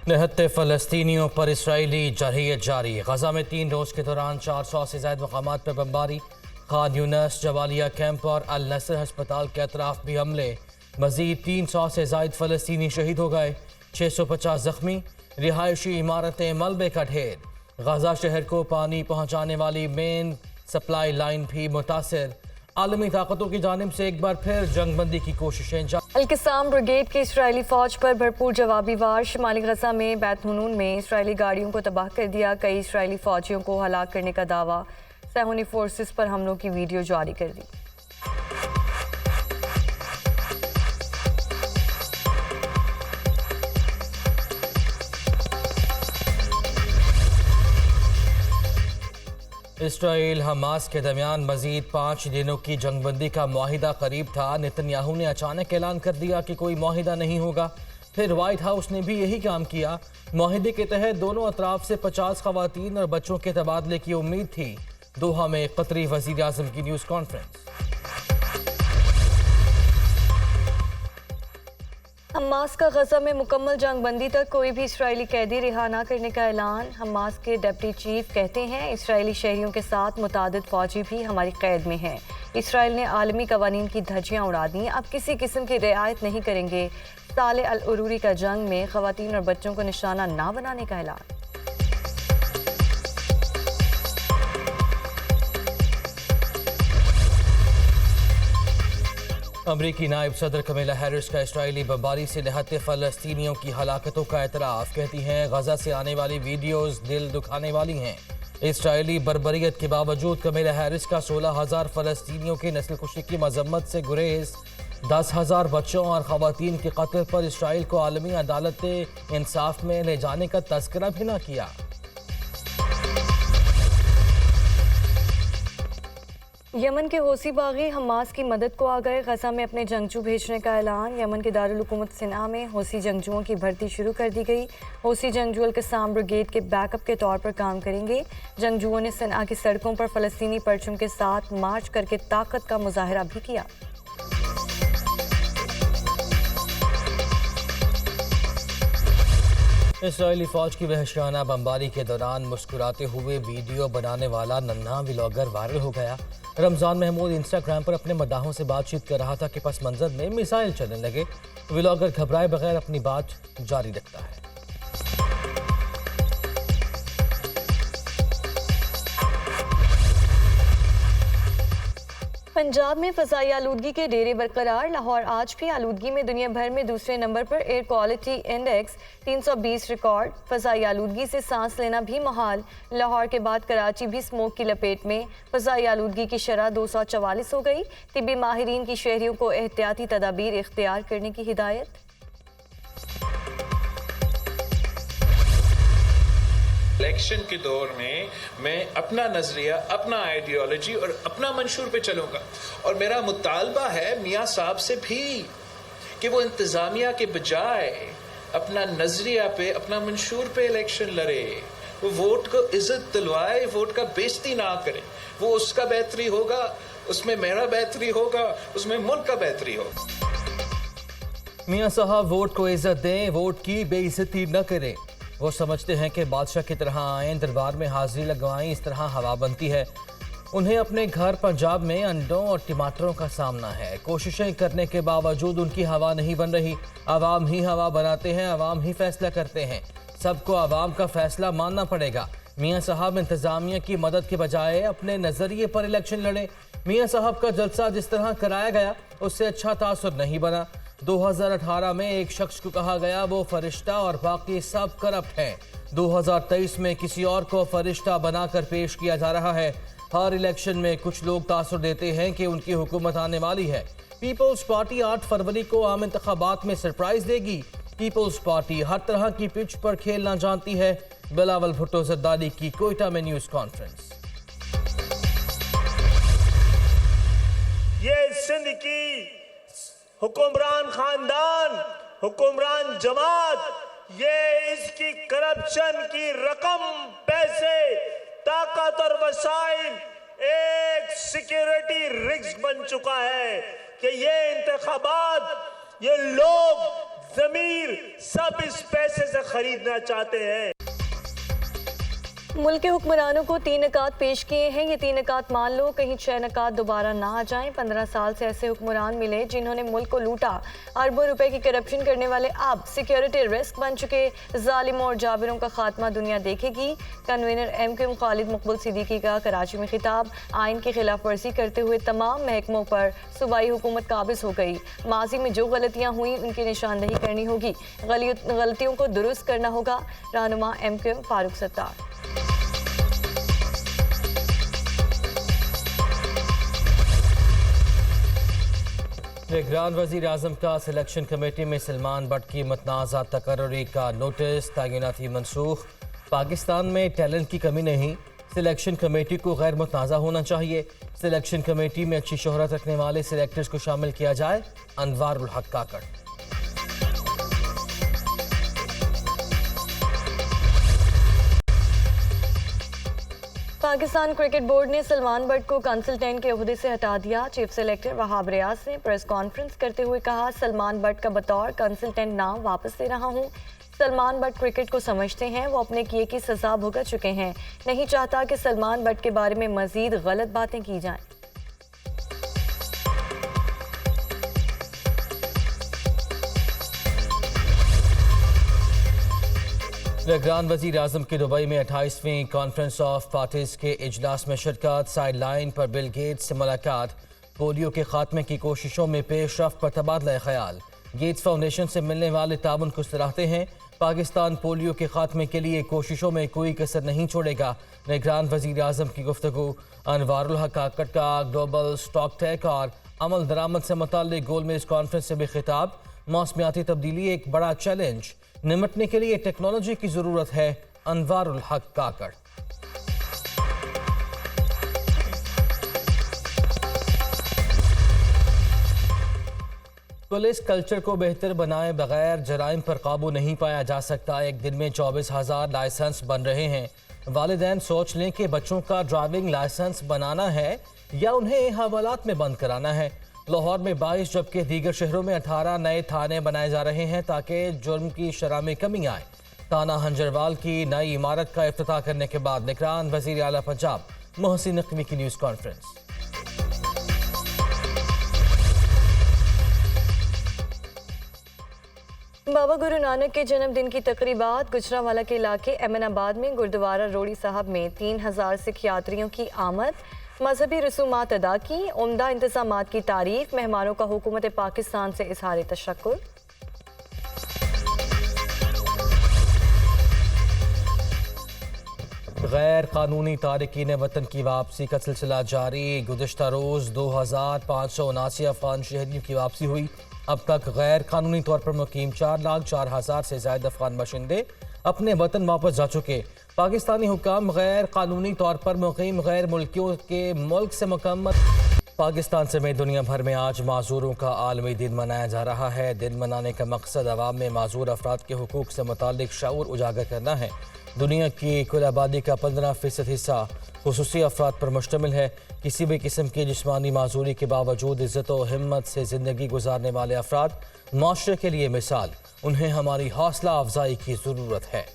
निहत्ते फ़लस्तीनियों पर इसराइली जरहियत जारी। गजा में 3 रोज़ के दौरान 400 से ज़ायद मकामात पर बमबारी। खान यूनस, जबालिया कैंप और अल नसर हस्पताल के अतराफ भी हमले। मजीद 300 से ज़ायद फ़लस्तीनी शहीद हो गए, 650 जख्मी। रिहायशी इमारतें मलबे का ढेर। गजा शहर को पानी पहुँचाने वाली मेन सप्लाई लाइन भी मुतासर। आलमी ताकतों की जानिब से एक बार फिर जंगबंदी की कोशिशें जारी। अल-क़िस्साम ब्रिगेड की इसराइली फौज पर भरपूर जवाबी वार। शुमाली गजा में बैत हुनून में इसराइली गाड़ियों को तबाह कर दिया। कई इसराइली फौजियों को हलाक करने का दावा। सहूनी फोर्सेस पर हमलों की वीडियो जारी कर दी। इसराइल हमास के दरमियान मजीद 5 दिनों की जंगबंदी का मुआहिदा करीब था। नेतन्याहू ने अचानक ऐलान कर दिया कि कोई मुआहिदा नहीं होगा। फिर वाइट हाउस ने भी यही काम किया। मुआहिदे के तहत दोनों अतराफ से 50 खवातीन और बच्चों के तबादले की उम्मीद थी। दोहा में कतरी वजीर आजम की न्यूज़ कॉन्फ्रेंस। हमास का गजा में मुकम्मल जंगबंदी तक कोई भी इसराइली कैदी रिहा न करने का ऐलान। हमास के डिप्टी चीफ कहते हैं, इसराइली शहरियों के साथ मुतादिद फौजी भी हमारी कैद में हैं। इसराइल ने आलमी कवानीन की धज्जियां उड़ा दी, अब किसी किस्म की रियायत नहीं करेंगे। साले अल उरूरी का जंग में खवातीन और बच्चों को निशाना ना बनाने का ऐलान। अमरीकी नायब सदर कमला हैरिस का इसराइली बमबारी से निहत्ते फ़लस्तीनियों की हलाकतों का एतराफ़। कहती हैं, गजा से आने वाली वीडियोज़ दिल दुखाने वाली हैं। इसराइली बर्बरियत के बावजूद कमला हैरिस का 16,000 फ़लस्तीनियों की नस्ल कुशी की मजम्मत से गुरेज। 10,000 बच्चों और ख़वातीन के कत्ल पर इसराइल को आलमी अदालत इंसाफ में ले जाने का तज़किरा भी न किया। यमन के हौसी बागी हमास की मदद को आ गए। गजा में अपने जंगजू भेजने का ऐलान। यमन के दारुल हुकूमत सना में हौसी जंगजुओं की भर्ती शुरू कर दी गई। हौसी जंगजू अल-क़िस्साम ब्रिगेड के बैकअप के तौर पर काम करेंगे। जंगजुओं ने सना की सड़कों पर फ़लस्तीनी परचम के साथ मार्च करके ताकत का मुजाहरा भी किया। इसराइली फौज की वहशियाना बमबारी के दौरान मुस्कुराते हुए वीडियो बनाने वाला नन्हा व्लॉगर वायरल हो गया। रमजान महमूद इंस्टाग्राम पर अपने मदाहों से बातचीत कर रहा था कि पस मंजर में मिसाइल चलने लगे। व्लॉगर घबराए बगैर अपनी बात जारी रखता है। पंजाब में फ़ज़ाई आलूदगी के डेरे बरकरार। लाहौर आज भी आलूदगी में दुनिया भर में दूसरे नंबर पर। Air quality index 320 record. फ़ज़ाई आलूदगी से सांस लेना भी मुहाल। लाहौर के बाद कराची भी स्मोक की लपेट में। फ़ज़ाई आलूदगी की शरह 244 हो गई। तिब्बी माहिरीन की शहरियों को एहतियाती तदाबीर इख्तियार करने की हिदायत। इलेक्शन के दौर में मैं अपना नजरिया, अपना आइडियोलॉजी और अपना मंशूर पे चलूंगा। और मेरा मुतालबा है मियाँ साहब से भी कि वो इंतजामिया के बजाय अपना नजरिया पे, अपना मंशूर पे इलेक्शन लड़े। वो वोट को इज्जत दिलवाए, वोट का बेइज्जती ना करे। वो उसका बेहतरी होगा, उसमें मेरा बेहतरी होगा, उसमें मुल्क का बेहतरी होगा। मियाँ साहब वोट को इज्जत दें, वोट की बेइज्जती न करें। वो समझते हैं कि बादशाह की तरह आएँ, दरबार में हाजिरी लगवाएं, इस तरह हवा बनती है। उन्हें अपने घर पंजाब में अंडों और टमाटरों का सामना है। कोशिशें करने के बावजूद उनकी हवा नहीं बन रही। आवाम ही हवा बनाते हैं, आवाम ही फैसला करते हैं। सबको आवाम का फैसला मानना पड़ेगा। मियाँ साहब इंतज़ामिया की मदद के बजाय अपने नज़रिए पर इलेक्शन लड़े। मियाँ साहब का जलसा जिस तरह कराया गया उससे अच्छा तासुर नहीं बना। 2018 में एक शख्स को कहा गया वो फरिश्ता और बाकी सब करप्ट हैं। 2023 में किसी और को फरिश्ता बनाकर पेश किया जा रहा है। हर इलेक्शन में कुछ लोग तासुर देते हैं कि उनकी हुकूमत आने वाली है। पीपल्स पार्टी 8 फरवरी को आम इंतखाबात में सरप्राइज देगी। पीपल्स पार्टी हर तरह की पिच पर खेलना जानती है। बिलावल भुट्टो जरदारी की कोयटा में न्यूज़ कॉन्फ्रेंस। ये सिंध की हुक्मरान खानदान, हुक्मरान जमात, ये इसकी करप्शन की रकम, पैसे, ताकत और वसाइल एक सिक्योरिटी रिस्क बन चुका है कि ये इंतखाबात, ये लोग जमीर सब इस पैसे से खरीदना चाहते हैं। मुल्क के हुक्मरानों को 3 नकात पेश किए हैं। ये 3 नकात मान लो कहीं 6 नकात दोबारा ना आ जाएं। 15 साल से ऐसे हुक्मरान मिले जिन्होंने मुल्क को लूटा। अरबों रुपए की करप्शन करने वाले अब सिक्योरिटी रिस्क बन चुके। जालिमों और जाबिरों का खात्मा दुनिया देखेगी। कन्वीनर MQM खालिद मकबूल सिद्दीकी का कराची में खिताब। आइन की खिलाफ वर्जी करते हुए तमाम महकमों पर सूबाई हुकूमत काबिज हो गई। माजी में जो गलतियाँ हुई उनकी निशानदही करनी होगी। गलतियों को दुरुस्त करना होगा। रहनुमा MQM फारूक सत्तार। निगरान वज़ीर आज़म का सिलेक्शन कमेटी में सलमान बट की मतनाज़ा तकर्री का नोटिस। तैनाती मनसूख। पाकिस्तान में टैलेंट की कमी नहीं, सिलेक्शन कमेटी को गैर मुतनाज़ा होना चाहिए। सिलेक्शन कमेटी में अच्छी शोहरत रखने वाले सिलेक्टर्स को शामिल किया जाए। अनवारुल हक काकड़। पाकिस्तान क्रिकेट बोर्ड ने सलमान बट को कंसल्टेंट के ओहदे से हटा दिया। चीफ सेलेक्टर वहाब रियाज ने प्रेस कॉन्फ्रेंस करते हुए कहा, सलमान बट का बतौर कंसल्टेंट नाम वापस ले रहा हूं। सलमान बट क्रिकेट को समझते हैं, वो अपने किए की सजा भुगत चुके हैं। नहीं चाहता कि सलमान बट के बारे में मजीद गलत बातें की जाएं। निगरान वज़ीर आज़म की दुबई में 28वीं कॉन्फ्रेंस ऑफ पार्टीज के इजलास में शिरकत। साइड लाइन पर बिल गेट्स से मुलाकात। पोलियो के खात्मे की कोशिशों में पेशरफ्त पर तबादला ख्याल। गेट्स फाउंडेशन से मिलने वाले ताउन को सराहते हैं। पाकिस्तान पोलियो के खात्मे के लिए कोशिशों में कोई कसर नहीं छोड़ेगा। निगरान वज़ीर आज़म की गुफ्तगू। अनवारुल हक काकड़ का ग्लोबल स्टॉक टेक और अमल दरामद से मुताल्लिक गोल में इस कॉन्फ्रेंस से भी खिताब। मौसमियाती तब्दीली एक बड़ा चैलेंज, निमटने के लिए टेक्नोलॉजी की जरूरत है। अनवारुल हक काकड़। पुलिस कल्चर को बेहतर बनाए बगैर जराइम पर काबू नहीं पाया जा सकता। एक दिन में 24,000 लाइसेंस बन रहे हैं। वालिदैन सोच लें कि बच्चों का ड्राइविंग लाइसेंस बनाना है या उन्हें हवालात में बंद कराना है। लाहौर में 22 जबकि दीगर शहरों में 18 नए थाने बनाए जा रहे हैं ताकि जुर्म की शरह में कमी आए। थाना हंजरवाल की नई इमारत का इफ्तिताह करने के बाद निगरान वज़ीर आला पंजाब मोहसिन नकवी की न्यूज़ कॉन्फ्रेंस। बाबा गुरु नानक के जन्मदिन की तकरीबात। गुजरांवाला के इलाके एमनाबाद में गुरुद्वारा रोड़ी साहब में 3000 सिख यात्रियों की आमद। मजहबी रसूमात अदा की। उम्दा इंतजामात की तारीफ। मेहमानों का हुकूमत पाकिस्तान से इजहार तशक्कुर। गैर कानूनी तारकीन वतन की वापसी का सिलसिला जारी। गुज़िश्ता रोज़ 2579 अफगान शहरियों की वापसी हुई। अब तक गैर कानूनी तौर पर मुकीम 4,04,000 से ज़्यादा अफगान बाशिंदे अपने वतन वापस जा चुके। पाकिस्तानी हुकाम गैर कानूनी तौर पर मुकीम गैर मुल्कियों के मुल्क से मुकम्मल। पाकिस्तान समेत दुनिया भर में आज माजूरों का आलमी दिन मनाया जा रहा है। दिन मनाने का मकसद अवाम में माजूर अफराद के हुकूक से मुताल्लिक शऊर उजागर करना है। दुनिया की कुल आबादी का 15% हिस्सा खुसूसी अफराद पर मुश्तमिल है। किसी भी किस्म की जिस्मानी माजूरी के बावजूद इज़्ज़त व हिम्मत से ज़िंदगी गुजारने वाले अफराद माशरे के लिए मिसाल। उन्हें हमारी हौसला अफजाई की ज़रूरत है।